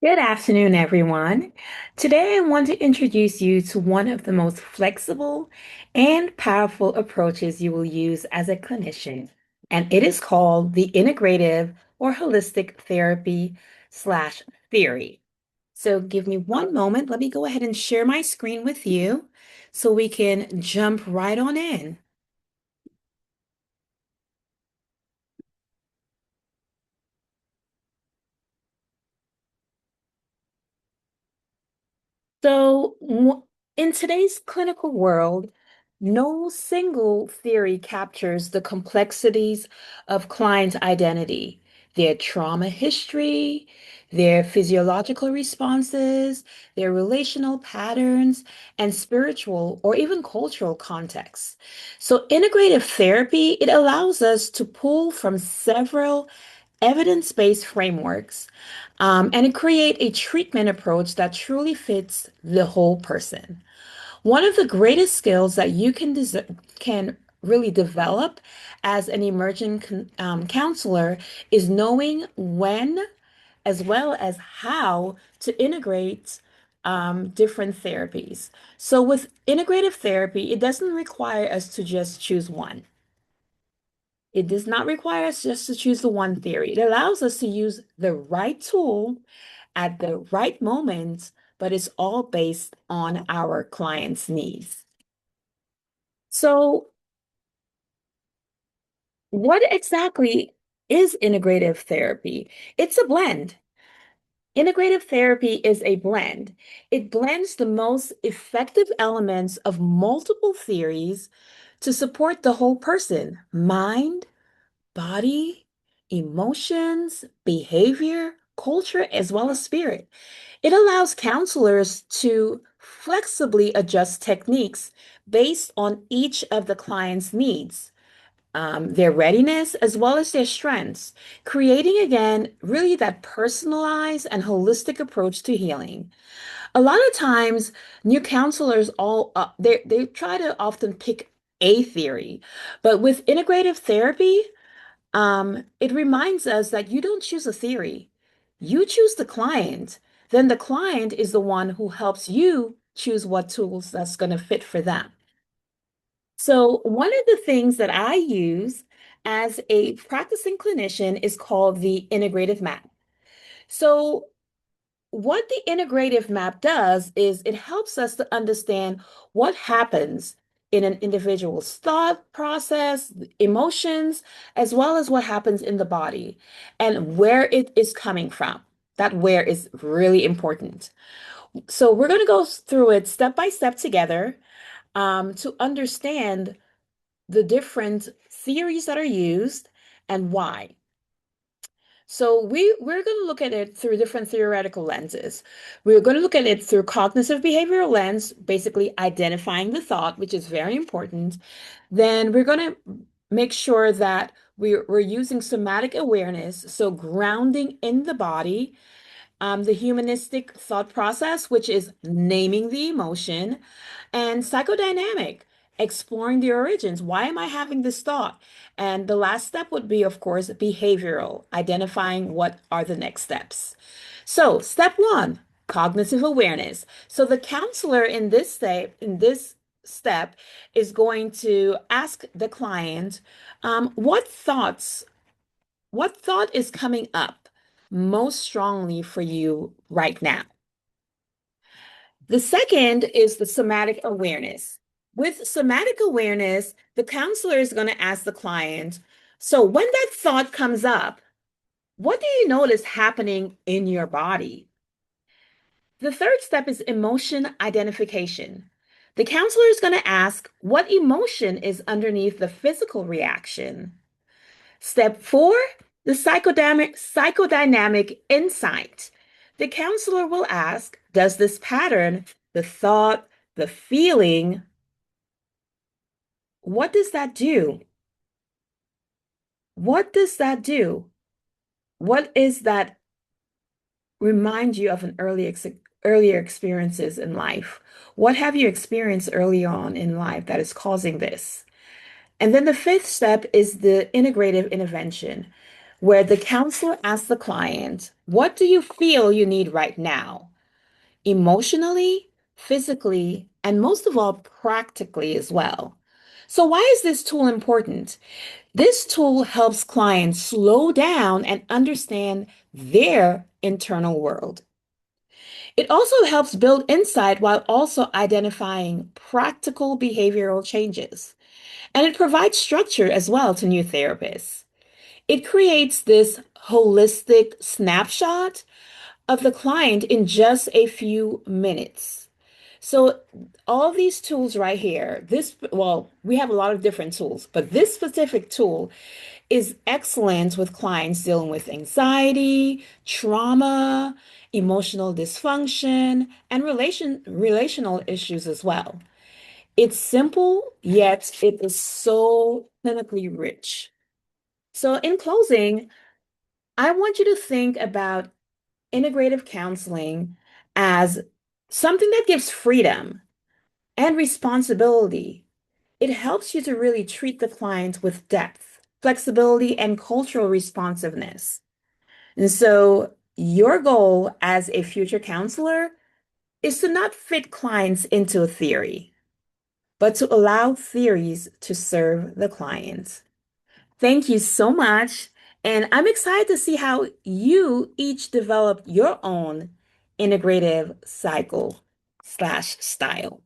Good afternoon, everyone. Today, I want to introduce you to one of the most flexible and powerful approaches you will use as a clinician, and it is called the integrative or holistic therapy slash theory. So, give me one moment. Let me go ahead and share my screen with you so we can jump right on in. In today's clinical world, no single theory captures the complexities of client identity, their trauma history, their physiological responses, their relational patterns, and spiritual or even cultural contexts. So, integrative therapy, it allows us to pull from several evidence-based frameworks and create a treatment approach that truly fits the whole person. One of the greatest skills that you can really develop as an emerging counselor is knowing when, as well as how, to integrate different therapies. So with integrative therapy, it doesn't require us to just choose one. It does not require us just to choose the one theory. It allows us to use the right tool at the right moment, but it's all based on our client's needs. So, what exactly is integrative therapy? It's a blend. Integrative therapy is a blend. It blends the most effective elements of multiple theories to support the whole person, mind, body, emotions, behavior, culture, as well as spirit. It allows counselors to flexibly adjust techniques based on each of the client's needs, their readiness, as well as their strengths, creating again really that personalized and holistic approach to healing. A lot of times, new counselors they try to often pick a theory, but with integrative therapy, it reminds us that you don't choose a theory, you choose the client. Then the client is the one who helps you choose what tools that's going to fit for them. So, one of the things that I use as a practicing clinician is called the integrative map. So, what the integrative map does is it helps us to understand what happens in an individual's thought process, emotions, as well as what happens in the body and where it is coming from. That where is really important. So we're going to go through it step by step together to understand the different theories that are used and why. So we're going to look at it through different theoretical lenses. We're going to look at it through cognitive behavioral lens, basically identifying the thought, which is very important. Then we're going to make sure that we're using somatic awareness, so grounding in the body, the humanistic thought process, which is naming the emotion, and psychodynamic, exploring the origins. Why am I having this thought? And the last step would be, of course, behavioral, identifying what are the next steps. So, step one, cognitive awareness. So the counselor in this step is going to ask the client, what thought is coming up most strongly for you right now? The second is the somatic awareness. With somatic awareness, the counselor is going to ask the client, so when that thought comes up, what do you notice happening in your body? The third step is emotion identification. The counselor is going to ask what emotion is underneath the physical reaction. Step four, the psychodynamic insight. The counselor will ask, does this pattern, the thought, the feeling, what does that do? What does that do? What is that remind you of an earlier experiences in life? What have you experienced early on in life that is causing this? And then the fifth step is the integrative intervention. where the counselor asks the client, what do you feel you need right now? Emotionally, physically, and most of all, practically as well. So, why is this tool important? This tool helps clients slow down and understand their internal world. It also helps build insight while also identifying practical behavioral changes. And it provides structure as well to new therapists. It creates this holistic snapshot of the client in just a few minutes. So all these tools right here, well, we have a lot of different tools, but this specific tool is excellent with clients dealing with anxiety, trauma, emotional dysfunction, and relational issues as well. It's simple, yet it is so clinically rich. So in closing, I want you to think about integrative counseling as something that gives freedom and responsibility. It helps you to really treat the client with depth, flexibility, and cultural responsiveness. And so, your goal as a future counselor is to not fit clients into a theory, but to allow theories to serve the client. Thank you so much. And I'm excited to see how you each develop your own integrative cycle/style.